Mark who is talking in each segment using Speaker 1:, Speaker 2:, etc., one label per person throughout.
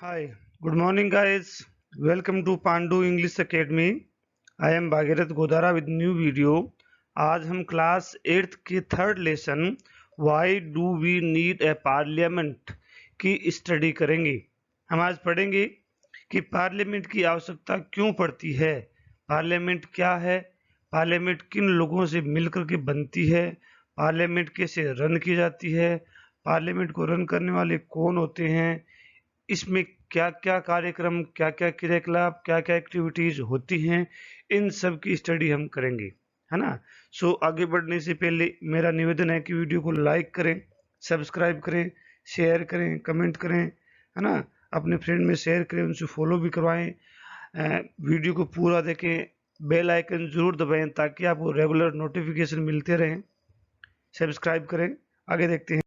Speaker 1: Hi, good morning, guys. Welcome to Pandu English Academy. I am Bhagirath Godara with new video. आज हम class 8th के third lesson why do we need a parliament की study करेंगे। हम आज पढ़ेंगे कि पार्लियामेंट की आवश्यकता क्यों पड़ती है, पार्लियामेंट क्या है, पार्लियामेंट किन लोगों से मिलकर के बनती है, पार्लियामेंट कैसे रन की जाती है, पार्लियामेंट को रन करने वाले कौन होते हैं, इसमें क्या क्या कार्यक्रम, क्या क्या क्रियाकलाप, क्या क्या एक्टिविटीज होती हैं, इन सब की स्टडी हम करेंगे, है ना। सो आगे बढ़ने से पहले मेरा निवेदन है कि वीडियो को लाइक करें, सब्सक्राइब करें, शेयर करें, कमेंट करें, है ना। अपने फ्रेंड में शेयर करें, उनसे फॉलो भी करवाएं। वीडियो को पूरा देखें, बेल आइकन जरूर दबाएं ताकि आपको रेगुलर नोटिफिकेशन मिलते रहें। सब्सक्राइब करें। आगे देखते हैं।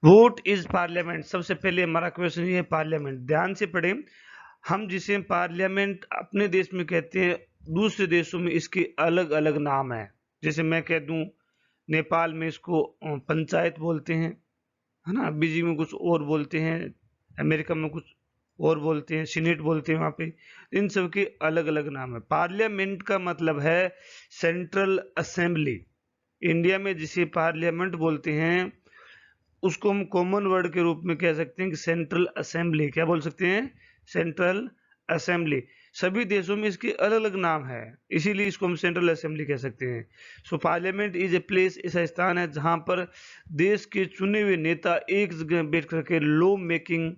Speaker 1: Vote is parliament. सबसे पहले हमारा क्वेश्चन ये है, पार्लियामेंट ध्यान से पढ़ें। हम जिसे पार्लियामेंट अपने देश में कहते हैं, दूसरे देशों में इसके अलग अलग नाम है। जैसे मैं कह दूं, नेपाल में इसको पंचायत बोलते हैं, है ना। बीजिंग में कुछ और बोलते हैं, अमेरिका में कुछ और बोलते हैं, सीनेट बोलते हैं वहां पे। इन सब के अलग अलग नाम है। पार्लियामेंट का मतलब है सेंट्रल असेंबली। इंडिया में जिसे पार्लियामेंट बोलते हैं उसको हम कॉमन वर्ड के रूप में कह सकते हैं कि सेंट्रल असेंबली। क्या बोल सकते हैं? Central assembly. सभी देशों में इसके अलग अलग नाम है, इसीलिए इसको हम सेंट्रल असेंबली कह सकते हैं। So parliament is a place, ऐसा स्थान है जहां पर देश के चुने हुए नेता एक जगह बैठ करके लॉ मेकिंग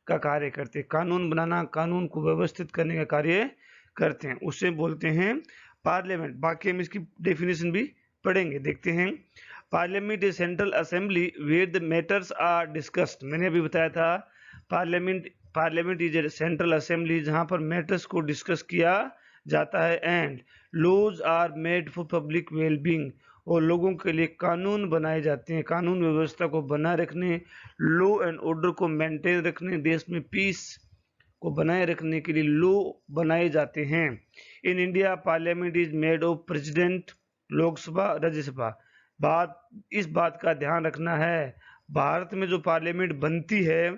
Speaker 1: का कार्य करते हैं। कानून बनाना, कानून को व्यवस्थित करने का कार्य करते हैं, उसे बोलते हैं पार्लियामेंट। बाकी हम इसकी डेफिनेशन भी पढ़ेंगे, देखते हैं। Parliament is central assembly where the matters are discussed. मैंने अभी बताया था parliament is a central assembly जहां पर मैटर्स को डिस्कस किया जाता है। And laws are made for public wellbeing, और लोगों के लिए कानून बनाए जाते हैं, कानून व्यवस्था को बनाए रखने, लॉ एंड ऑर्डर को मेंटेन रखने, देश में पीस को बनाए रखने के लिए लॉ बनाए जाते हैं। In India parliament is made of president, Lok Sabha, Rajya Sabha. इस बात का ध्यान रखना है, भारत में जो पार्लियामेंट बनती है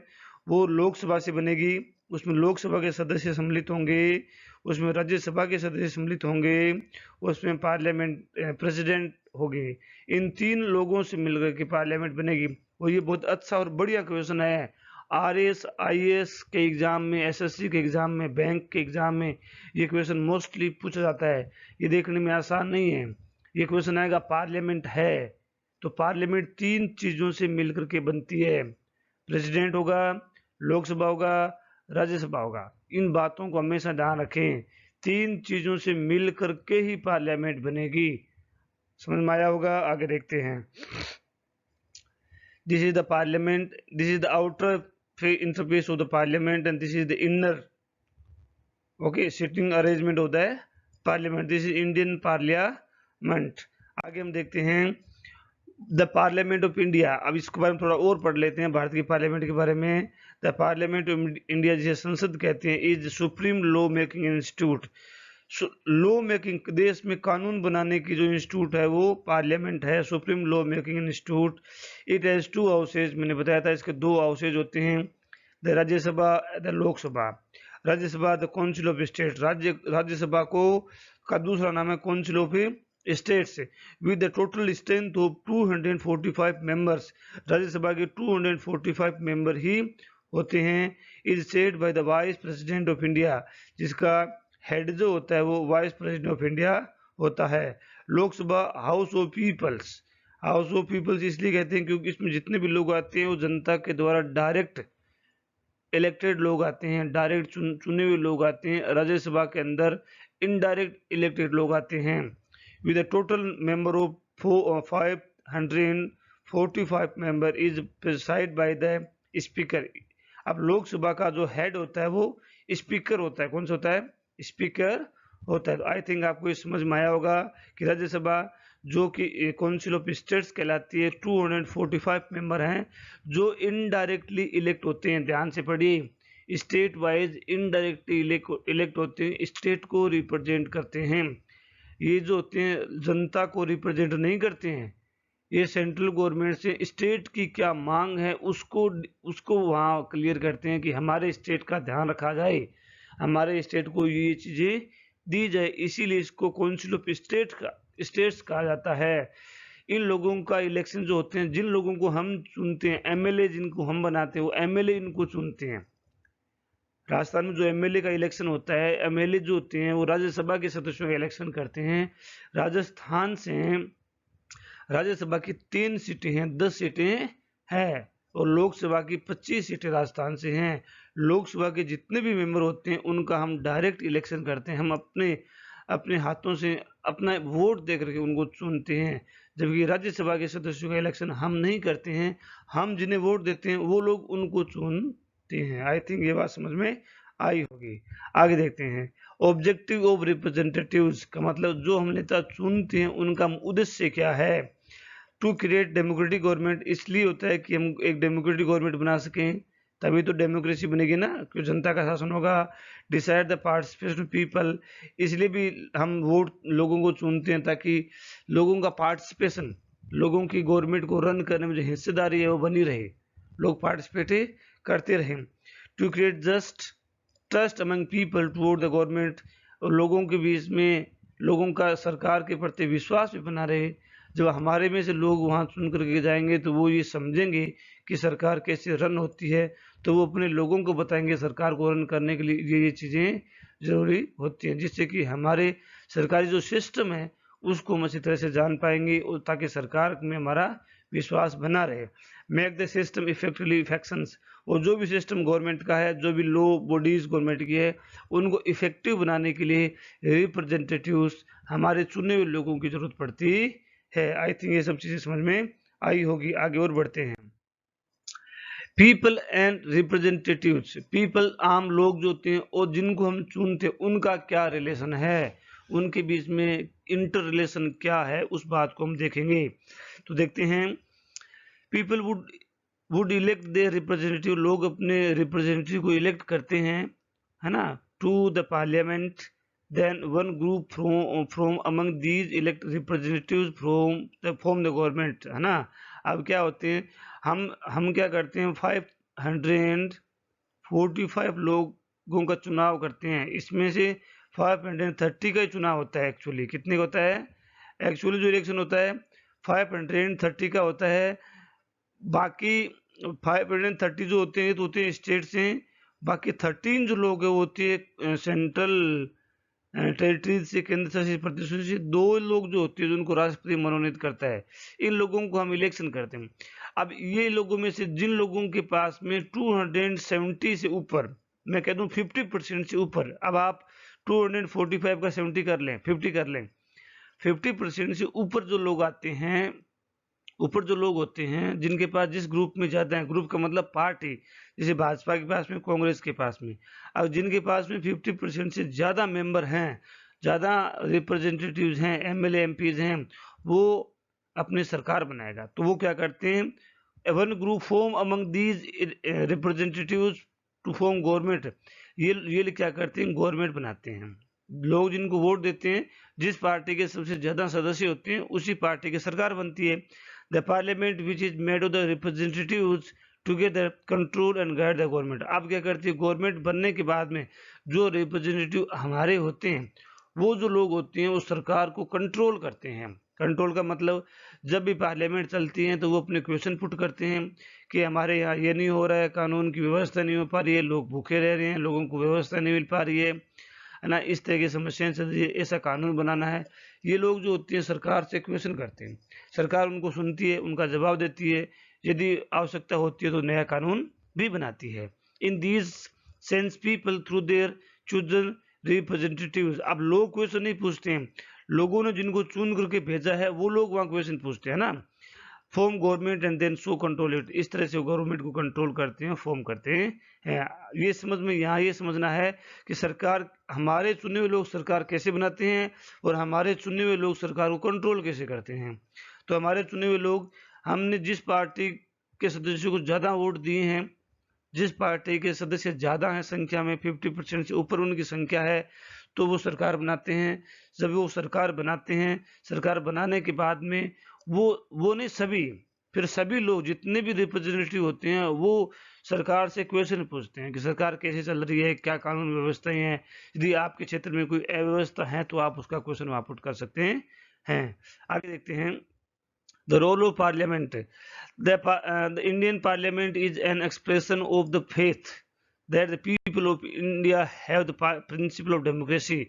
Speaker 1: वो लोकसभा से बनेगी, उसमें लोकसभा के सदस्य सम्मिलित होंगे, उसमें राज्यसभा के सदस्य सम्मिलित होंगे, उसमें पार्लियामेंट प्रेसिडेंट होंगे। इन तीन लोगों से मिलकर के पार्लियामेंट बनेगी। और ये बहुत अच्छा और बढ़िया क्वेश्चन है। आरएस आईएएस के एग्जाम में, एसएससी के एग्जाम में, बैंक के एग्जाम में ये क्वेश्चन मोस्टली पूछा जाता है। ये देखने में आसान नहीं है। ये क्वेश्चन आएगा, पार्लियामेंट है तो पार्लियामेंट तीन चीजों से मिलकर के बनती है, प्रेसिडेंट होगा, लोकसभा होगा, राज्यसभा होगा। इन बातों को हमेशा ध्यान रखें, तीन चीजों से मिलकर के ही पार्लियामेंट बनेगी। समझ में आया होगा। आगे देखते हैं। This is the parliament, this is the outer interface of the parliament and this is the inner sitting arrangement होता है parliament. This is Indian parliament. आगे हम देखते हैं द पार्लियामेंट ऑफ इंडिया। अब इसके बारे में थोड़ा और पढ़ लेते हैं, भारत की पार्लियामेंट के बारे में। द पार्लियामेंट ऑफ इंडिया, जिसे संसद कहते हैं, is supreme law making institute. Law making, देश में कानून बनाने की जो इंस्टीट्यूट है वो पार्लियामेंट है, supreme law making institute. It has to houses, मैंने बताया था इसके दो हाउसेज होते हैं, the Rajya Sabha, the Lok Sabha. Rajya Sabha the council of state, Rajya Sabha को का दूसरा नाम है council of states, with the total strength of 245 members. Rajya Sabha के 245 मेंबर ही होते हैं। Is chaired by the vice president of India, जिसका हेड जो होता है वो वाइस प्रेसिडेंट ऑफ इंडिया होता है। Lok Sabha house of peoples, house of peoples इसलिए कहते हैं क्योंकि इसमें जितने भी लोग आते हैं वो जनता के द्वारा डायरेक्ट इलेक्टेड लोग आते हैं, डायरेक्ट चुने हुए लोग आते हैं। राज्यसभा के अंदर इनडायरेक्ट इलेक्टेड लोग आते हैं। With a total member of 545 member is preside by the speaker. अब लोकसभा का जो हेड होता है वो स्पीकर होता है। कौन सा होता है? स्पीकर होता है। तो आई थिंक आपको ये समझ में आया होगा कि राज्यसभा जो कि काउंसिल ऑफ स्टेट्स कहलाती है, 245 मेंबर हैं जो इनडायरेक्टली इलेक्ट होते हैं। ध्यान से पढ़िए, स्टेट वाइज इनडायरेक्टली इलेक्ट होते हैं, स्टेट को रिप्रेजेंट करते हैं। ये जो होते हैं जनता को रिप्रेजेंट नहीं करते हैं, ये सेंट्रल गवर्नमेंट से स्टेट की क्या मांग है उसको उसको वहाँ क्लियर करते हैं कि हमारे स्टेट का ध्यान रखा जाए, हमारे स्टेट को ये चीज़ें दी जाए। इसीलिए इसको काउंसिल ऑफ स्टेट्स कहा जाता है। इन लोगों का इलेक्शन जो होते हैं, जिन लोगों को हम चुनते हैं, एमएलए जिनको हम बनाते हैं, वो एमएलए इनको चुनते हैं। राजस्थान में जो एमएलए का इलेक्शन होता है, एमएलए जो होते हैं वो राज्यसभा के सदस्यों का इलेक्शन करते हैं। राजस्थान से राज्यसभा की 3 सीटें हैं, 10 सीटें हैं, और लोकसभा की 25 सीटें राजस्थान से हैं। लोकसभा के जितने भी मेंबर होते हैं उनका हम डायरेक्ट इलेक्शन करते हैं, हम अपने अपने हाथों से अपना वोट दे करके उनको चुनते हैं। जबकि राज्यसभा के सदस्यों का इलेक्शन हम नहीं करते हैं, हम जिन्हें वोट देते हैं वो लोग उनको चुनते हैं। आई थिंक ये बात समझ में आई होगी। आगे देखते हैं, ऑब्जेक्टिव ऑफ रिप्रेजेंटेटिव्स का मतलब जो हम नेता चुनते हैं उनका उद्देश्य क्या है। टू क्रिएट डेमोक्रेटिक गवर्नमेंट, इसलिए होता है कि हम एक डेमोक्रेटिक गवर्नमेंट बना सकें, तभी तो डेमोक्रेसी बनेगी ना, क्योंकि जनता का शासन होगा। डिसाइड द पार्टिसिपेशन पीपल, इसलिए भी हम वोट लोगों को चुनते हैं ताकि लोगों का पार्टिसिपेशन, लोगों की गवर्नमेंट को रन करने में जो हिस्सेदारी है वो बनी रहे, लोग पार्टिसिपेट करते रहें। To create just trust among people toward the government, और लोगों के बीच में लोगों का सरकार के प्रति विश्वास भी बना रहे। जब हमारे में से लोग वहाँ चुन करके जाएंगे तो वो ये समझेंगे कि सरकार कैसे रन होती है, तो वो अपने लोगों को बताएंगे सरकार को रन करने के लिए ये चीज़ें ज़रूरी होती हैं, जिससे कि हमारे सरकारी जो सिस्टम है उसको हम अच्छी तरह से जान पाएंगे, और ताकि सरकार में हमारा विश्वास बना रहे। मेक द सिस्टम इफेक्टिवली इफेक्शंस, और जो भी सिस्टम गवर्नमेंट का है, जो भी लो बॉडीज गवर्नमेंट की है, उनको इफेक्टिव बनाने के लिए रिप्रेजेंटेटिव्स, हमारे चुने हुए लोगों की जरूरत पड़ती है। आई थिंक ये सब चीजें समझ में आई होगी। आगे और बढ़ते हैं। पीपल एंड रिप्रेजेंटेटिव्स, पीपल आम लोग जो होते हैं और जिनको हम चुनते हैं उनका क्या रिलेशन है, उनके बीच में इंटर रिलेशन क्या है, उस बात को हम देखेंगे। तो देखते हैं, people would elect their representative, लोग अपने रिप्रेजेंटेटिव को इलेक्ट करते हैं, है ना, to the parliament. Then one group from among these elect representatives from the government, है ना। अब क्या होते हैं, हम क्या करते हैं, 545 लोगों का चुनाव करते हैं, इसमें से 530 का ही चुनाव होता है। एक्चुअली कितने का होता है, एक्चुअली जो इलेक्शन होता है 530 का होता है। बाकी 530 जो होते हैं तो होते हैं स्टेट से, बाकी 13 जो लोग हैं वो होते हैं सेंट्रल टेरिटरीज से, केंद्र शासित प्रदेशों से। 2 लोग जो होते हैं उनको राष्ट्रपति मनोनीत करता है, इन लोगों को हम इलेक्शन करते हैं। अब ये लोगों में से जिन लोगों के पास में 270 से ऊपर, मैं कह दूं 50% से ऊपर, अब आप 245 का 70 कर लें, 50 कर लें, 50% से ऊपर जो लोग आते हैं, ऊपर जो लोग होते हैं जिनके पास, जिस ग्रुप में ज्यादा है, ग्रुप का मतलब पार्टी, जैसे भाजपा के पास में, कांग्रेस के पास में, अब जिनके पास में 50% से ज्यादा मेंबर हैं, ज्यादा रिप्रेजेंटेटिव्स हैं, एमएलए एमपीज हैं, वो अपनी सरकार बनाएगा। तो वो क्या करते हैं, one group form among these representatives to form government, ये क्या करते हैं, गवर्नमेंट बनाते हैं। लोग जिनको वोट देते हैं, जिस पार्टी के सबसे ज्यादा सदस्य होते हैं उसी पार्टी की सरकार बनती है। The parliament which is made of the representatives together control and guide the government. अब क्या करती है, गवर्नमेंट बनने के बाद में जो रिप्रेजेंटेटिव हमारे होते हैं, वो जो लोग होते हैं वो सरकार को कंट्रोल करते हैं। कंट्रोल का मतलब, जब भी पार्लियामेंट चलती है तो वो अपने क्वेश्चन पुट करते हैं कि हमारे यहाँ ये नहीं हो रहा है, कानून की व्यवस्था नहीं हो पा रही है, लोग भूखे रह रहे हैं, लोगों को व्यवस्था नहीं मिल पा रही है ना, इस तरह की समस्याएं चल रही है, ऐसा कानून बनाना है। ये लोग जो होते हैं सरकार से क्वेश्चन करते हैं, सरकार उनको सुनती है, उनका जवाब देती है, यदि आवश्यकता होती है तो नया कानून भी बनाती है। In these sense people through their chosen representatives, अब लोग क्वेश्चन नहीं पूछते हैं, लोगों ने जिनको चुन करके भेजा है वो लोग वहां क्वेश्चन पूछते हैं ना। Form government and then so control it, इस तरह से वो गवर्नमेंट को कंट्रोल करते हैं, फॉर्म करते हैं। ये समझ में, यहाँ ये समझना है कि सरकार, हमारे चुने हुए लोग सरकार कैसे बनाते हैं और हमारे चुने हुए लोग सरकार को कंट्रोल कैसे करते हैं। तो हमारे चुने हुए लोग, हमने जिस पार्टी के सदस्यों को ज्यादा वोट दिए हैं, जिस पार्टी के सदस्य ज्यादा हैं संख्या में, 50% से ऊपर उनकी संख्या है, तो वो सरकार बनाते हैं। जब वो सरकार बनाते हैं, सरकार बनाने के बाद में वो नहीं सभी, फिर सभी लोग जितने भी रिप्रेजेंटेटिव होते हैं वो सरकार से क्वेश्चन पूछते हैं कि सरकार कैसे चल रही है, क्या कानून व्यवस्थाएं हैं। यदि आपके क्षेत्र में कोई अव्यवस्था है तो आप उसका क्वेश्चन वहां पुट कर सकते हैं। आगे देखते हैं the role of parliament. The Indian Parliament is an expression of the faith that the people of India have the principle of democracy.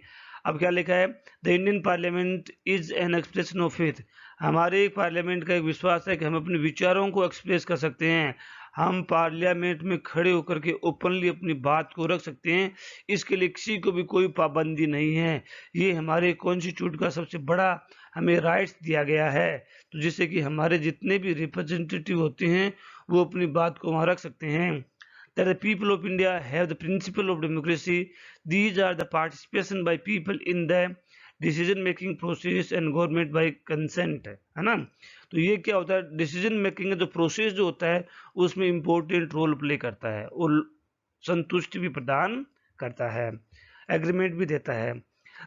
Speaker 1: अब क्या लिखा है? The Indian parliament is an expression of faith. हमारे parliament का एक विश्वास है कि हम अपने विचारों को एक्सप्रेस कर सकते हैं। हम पार्लियामेंट में खड़े होकर के ओपनली अपनी बात को रख सकते हैं। इसके लिए किसी को भी कोई पाबंदी नहीं है। ये हमारे कॉन्स्टिट्यूट का सबसे बड़ा हमें राइट्स दिया गया है, तो जिससे कि हमारे जितने भी रिप्रेजेंटेटिव होते हैं वो अपनी बात को वहां रख सकते हैं। That the people of India have the principle of democracy. These are the participation by people in the decision making process and government by consent, है ना। तो ये क्या होता है, डिसीजन मेकिंग का जो प्रोसेस जो होता है उसमें इंपॉर्टेंट रोल प्ले करता है और संतुष्टि भी प्रदान करता है, एग्रीमेंट भी देता है।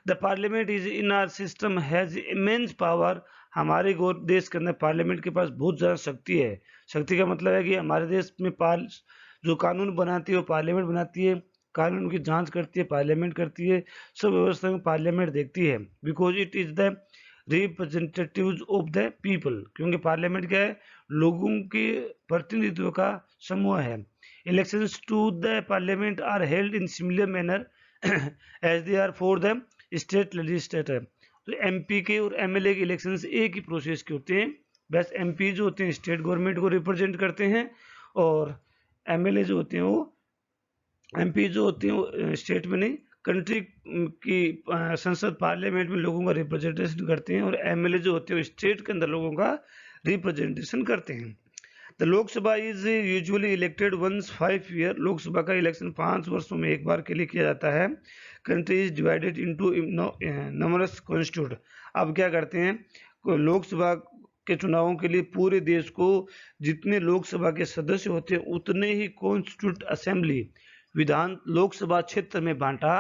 Speaker 1: The parliament is in our system has immense power. हमारे देश के अंदर पार्लियामेंट के पास बहुत ज़्यादा शक्ति है। शक्ति का मतलब है कि हमारे देश में जो कानून बनाती है वो पार्लियामेंट बनाती है, कानून की जांच करती है पार्लियामेंट करती है, सब व्यवस्था में पार्लियामेंट देखती है। Because it is the representatives of the people, क्योंकि पार्लियामेंट क्या है, लोगों के प्रतिनिधित्व का समूह है। Elections to the parliament are held in similar manner as they are for the state legislator. तो एमपी के और एमएलए के इलेक्शंस एक ही प्रोसेस के होते हैं। बस एमपी जो होते हैं स्टेट गवर्नमेंट को रिप्रेजेंट करते हैं और एमएलए जो होते हैं वो एमपी जो होते हैं वो स्टेट में नहीं, कंट्री की संसद पार्लियामेंट में लोगों का रिप्रेजेंटेशन करते हैं, और एमएलए जो होते हैं वो स्टेट के अंदर लोगों का रिप्रेजेंटेशन करते हैं। The Lok Sabha is usually elected once 5 year. Lok Sabha का इलेक्शन 5 वर्षों में एक बार के लिए किया जाता है। Country is divided into numbers constitute. अब क्या करते हैं, लोकसभा के चुनावों के लिए पूरे देश को जितने लोकसभा के सदस्य होते हैं उतने ही कॉन्स्टिट्यूट असेंबली विधान लोकसभा क्षेत्र में बांटा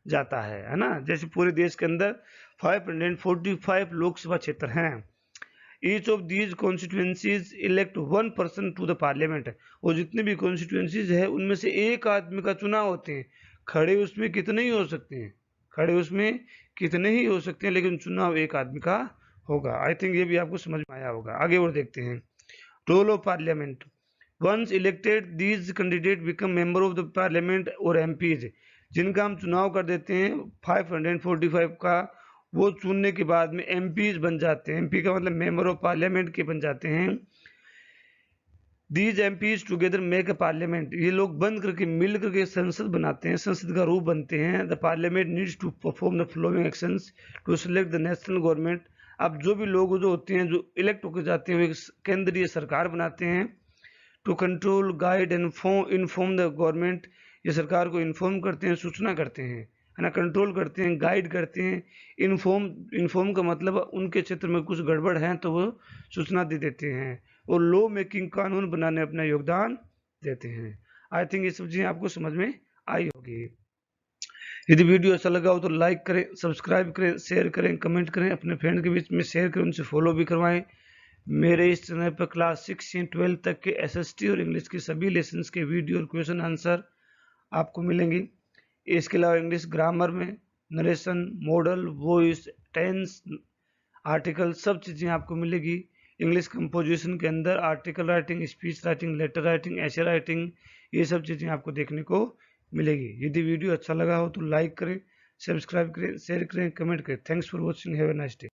Speaker 1: जाता है ना। जैसे पूरे देश के अंदर 545 लोकसभा क्षेत्र हैं। Each of these constituencies elect 1 person to the parliament. और जितने भी कॉन्स्टिट्यूएंसीज है उनमें से एक आदमी का चुनाव होते हैं। खड़े उसमें कितने ही हो सकते हैं, खड़े उसमें कितने ही हो सकते हैं, लेकिन चुनाव एक आदमी का होगा। आई थिंक ये भी आपको समझ में आया होगा। आगे और देखते हैं role of parliament. Once elected these candidate become member of the parliament और एमपीज। जिनका हम चुनाव कर देते हैं 545 का, वो चुनने के बाद में एमपीज बन जाते हैं। एमपी का मतलब मेंबर ऑफ पार्लियामेंट के बन जाते हैं। These MPs together make a parliament. ये लोग बन करके मिल करके संसद बनाते हैं, संसद का रूप बनते हैं। The parliament needs to perform the following actions to select the national government. अब जो भी लोग जो होते हैं जो इलेक्ट होकर जाते हैं वो केंद्रीय सरकार बनाते हैं। To control guide and inform the government. ये सरकार को इन्फॉर्म करते हैं, सूचना करते हैं, है ना, कंट्रोल करते हैं, गाइड करते हैं। इन्फॉर्म का मतलब उनके क्षेत्र में कुछ गड़बड़ है तो वो सूचना दे देते हैं, और लॉ मेकिंग कानून बनाने अपना योगदान देते हैं। आई थिंक ये सब चीजें आपको समझ में आई होगी। यदि वीडियो अच्छा लगा हो तो लाइक करें, सब्सक्राइब करें, शेयर करें, कमेंट करें, अपने फ्रेंड के बीच में शेयर करें, उनसे फॉलो भी करवाएं। मेरे इस चैनल पर क्लास 6 से 12 तक के एसएसटी और इंग्लिश के सभी लेसन्स के वीडियो और क्वेश्चन आंसर आपको मिलेंगे। इसके अलावा इंग्लिश ग्रामर में narration, modal, voice, tense, article सब चीज़ें आपको मिलेगी। इंग्लिश कंपोजिशन के अंदर article writing, speech writing, letter writing, essay writing, ये सब चीज़ें आपको देखने को मिलेगी। यदि वीडियो अच्छा लगा हो तो लाइक करें, सब्सक्राइब करें, शेयर करें, कमेंट करें। Thanks for watching, have a nice day.